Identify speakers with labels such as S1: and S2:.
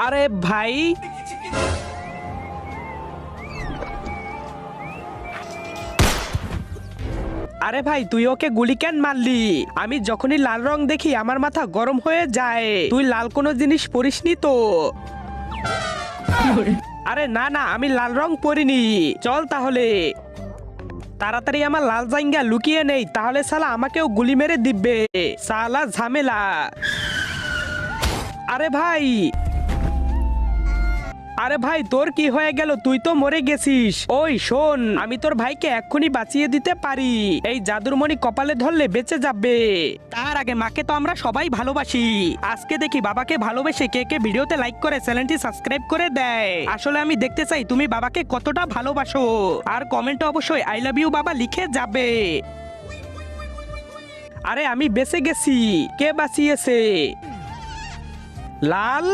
S1: আরে ভাই, আরে ভাই তুই ওকে গুলি কেন মারলি? আমি যখনই লাল রং দেখি আমার মাথা গরম হয়ে যায়। তুই লাল কোনো জিনিস পরিসনি তো? আরে না না, আমি লাল রং পরিনি। চল তাহলে তাড়াতাড়ি আমার লাল জাঙ্গা লুকিয়ে নেই, তাহলে শালা আমাকেও গুলি মেরে দিবে। শালা ঝামেলা। আরে ভাই, আরে ভাই তোর কি হয়ে গেল? তুই তো মরে গেছিস। ওই শোন, আমি তোর ভাইকে এক্ষুনি বাঁচিয়ে দিতে পারি। এই জাদুরমণি কপালে ধরলে বেঁচে যাবে। তার আগে মাকে তো আমরা সবাই ভালোবাসি। আজকে দেখি বাবাকে ভালোবেসে কে কে ভিডিওতে লাইক করে চ্যানেলটি সাবস্ক্রাইব করে দেয়। আসলে আমি দেখতে চাই তুমি বাবাকে কতটা ভালোবাসো। আর কমেন্টে অবশ্যই আই লাভ ইউ বাবা লিখে যাবে। আরে আমি বেঁচে গেছি। কে বাঁচিয়েছে? লাল।